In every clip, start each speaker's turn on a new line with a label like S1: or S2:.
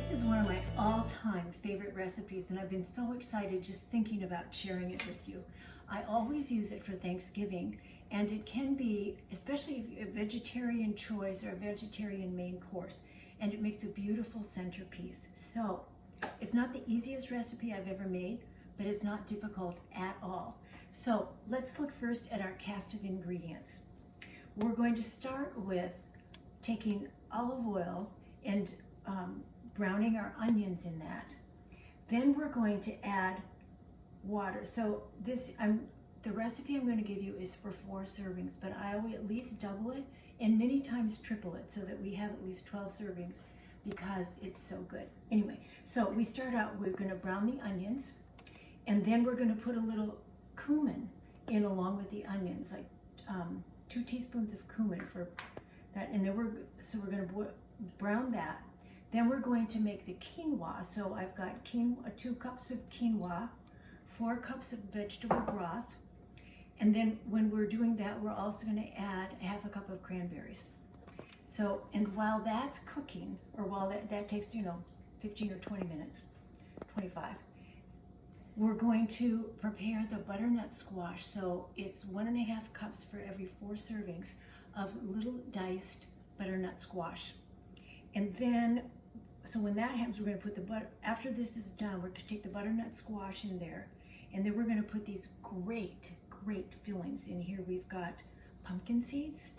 S1: This is one of my all-time favorite recipes, and I've been so excited just thinking about sharing it with you. I always use it for Thanksgiving, and it can be, especially if you're a vegetarian choice or a vegetarian main course, and it makes a beautiful centerpiece. So, it's not the easiest recipe I've ever made, but it's not difficult at all. So, let's look first at our cast of ingredients. We're going to start with taking olive oil and browning our onions in that. Then we're going to add water. So the recipe I'm going to give you is for 4 servings, but I will at least double it and many times triple it so that we have at least 12 servings because it's so good. Anyway, so we start out, we're going to brown the onions, and then we're going to put a little cumin in along with the onions, like 2 teaspoons of cumin for that. And then we're going to brown that. Then we're going to make the quinoa. So I've got quinoa, 2 cups of quinoa, 4 cups of vegetable broth. And then when we're doing that, we're also going to add 1/2 cup of cranberries. So, and while that's cooking, or while that takes, 15 or 20 minutes, 25, we're going to prepare the butternut squash. So it's 1.5 cups for every 4 servings of little diced butternut squash. And then, so when that happens, we're going to put the butter, after this is done, we're going to take the butternut squash in there, and then we're going to put these great fillings in here. We've got pumpkin seeds,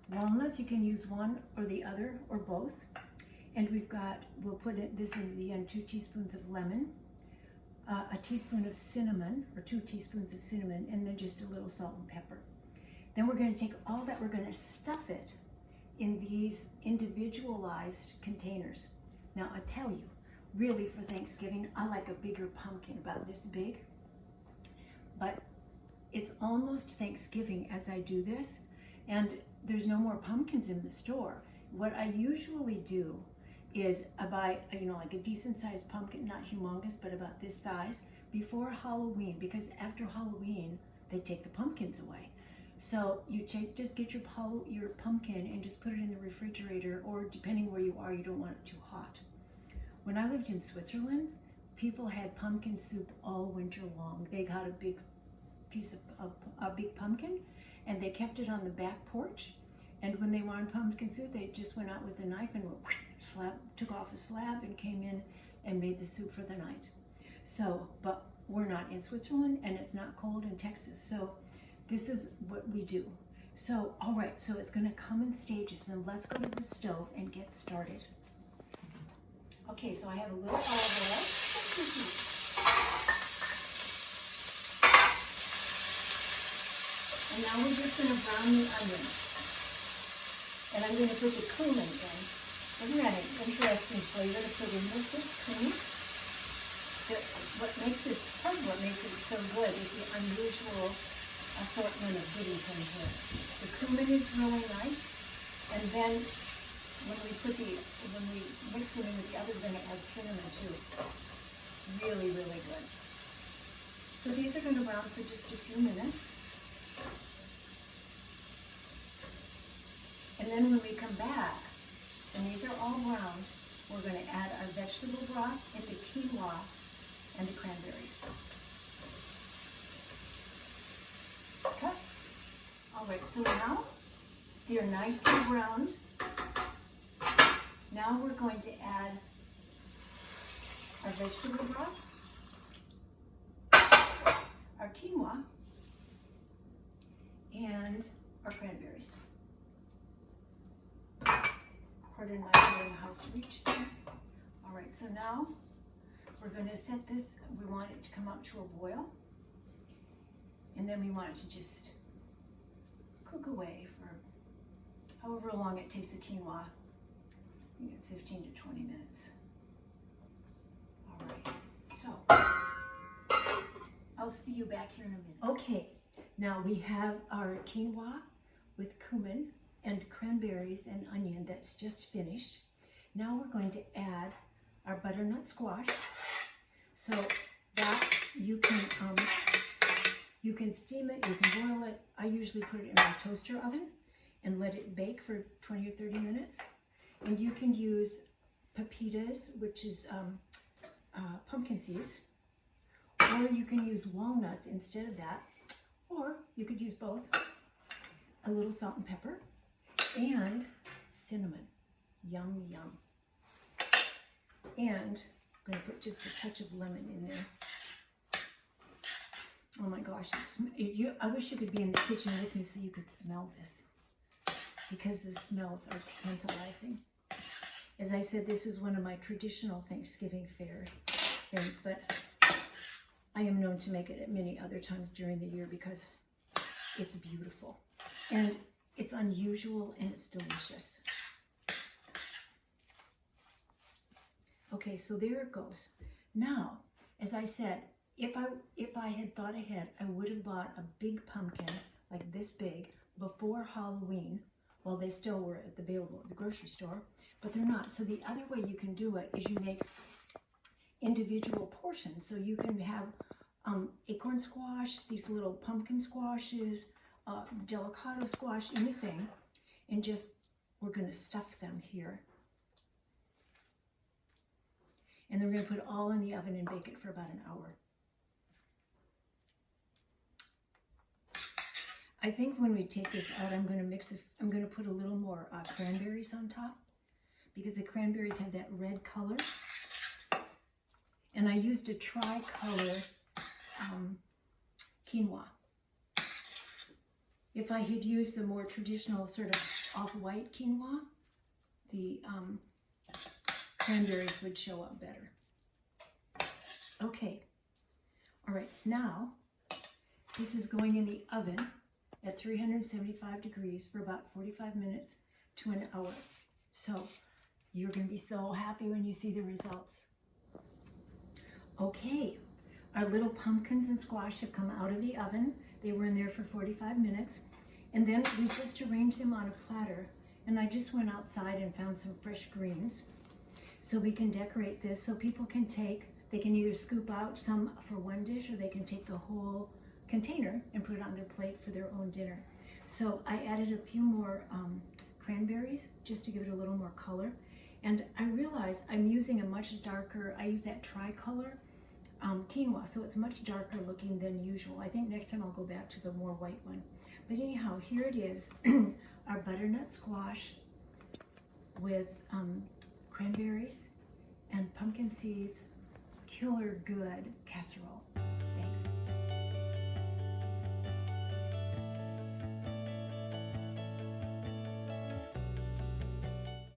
S1: walnuts, you can use one or the other or both, and we'll put this in the end, 2 teaspoons of lemon, a teaspoon of cinnamon, or 2 teaspoons of cinnamon, and then just a little salt and pepper. Then we're going to take all that, we're going to stuff it in these individualized containers. Now, I tell you, really for Thanksgiving, I like a bigger pumpkin, about this big. But it's almost Thanksgiving as I do this, and there's no more pumpkins in the store. What I usually do is I buy, like a decent sized pumpkin, not humongous, but about this size, before Halloween, because after Halloween, they take the pumpkins away. So you just get your pumpkin and just put it in the refrigerator, or depending where you are, you don't want it too hot. When I lived in Switzerland, people had pumpkin soup all winter long. They got a big piece of a big pumpkin, and they kept it on the back porch. And when they wanted pumpkin soup, they just went out with a knife and took off a slab and came in and made the soup for the night. So, but we're not in Switzerland, and it's not cold in Texas. So this is what we do. So, all right, so it's going to come in stages. Then let's go to the stove and get started. Okay, so I have a little olive oil. And now we're just going to brown the onions. And I'm going to put the cumin in. Isn't that an interesting flavor to put in with this cumin? What makes it so good is the unusual assortment of goodies in here. The cumin is really nice, and then when we mix it in with the others, then it has cinnamon too. Really, really good. So these are going to brown for just a few minutes. And then when we come back, and these are all browned, we're going to add our vegetable broth and the quinoa and the cranberries. Okay. All right, so now they're nicely browned. Now we're going to add our vegetable broth, our quinoa, and our cranberries. Pardon my house reach there. All right, so now we're going to set this, we want it to come up to a boil. And then we want it to just cook away for however long it takes the quinoa. I think it's 15 to 20 minutes. All right, so I'll see you back here in a minute. Okay, now we have our quinoa with cumin and cranberries and onion that's just finished. Now we're going to add our butternut squash. So that you can steam it, you can boil it. I usually put it in my toaster oven and let it bake for 20 or 30 minutes. And you can use pepitas, which is pumpkin seeds, or you can use walnuts instead of that, or you could use both, a little salt and pepper, and cinnamon. Yum, yum. And I'm going to put just a touch of lemon in there. Oh my gosh, I wish you could be in the kitchen with me so you could smell this, because the smells are tantalizing. As I said, this is one of my traditional Thanksgiving fare things, but I am known to make it at many other times during the year because it's beautiful and it's unusual and it's delicious. Okay, so there it goes. Now, as I said, if I had thought ahead, I would have bought a big pumpkin, like this big, before Halloween, while they still were available at the grocery store, but they're not. So the other way you can do it is you make individual portions. So you can have acorn squash, these little pumpkin squashes, delicado squash, anything, and just, we're going to stuff them here. And then we're going to put it all in the oven and bake it for about an hour. I think when we take this out, I'm going to put a little more cranberries on top, because the cranberries have that red color. And I used a tricolor quinoa. If I had used the more traditional sort of off-white quinoa, the cranberries would show up better. Okay, all right, now this is going in the oven at 375 degrees for about 45 minutes to an hour. So you're going to be so happy when you see the results. Okay, our little pumpkins and squash have come out of the oven. They were in there for 45 minutes. And then we just arranged them on a platter. And I just went outside and found some fresh greens. So we can decorate this so people can they can either scoop out some for one dish, or they can take the whole container and put it on their plate for their own dinner. So I added a few more cranberries just to give it a little more color. And I realized I'm using a much darker, I use that tricolor quinoa, so it's much darker looking than usual. I think next time I'll go back to the more white one. But anyhow, here it is, our butternut squash with cranberries and pumpkin seeds, killer good casserole.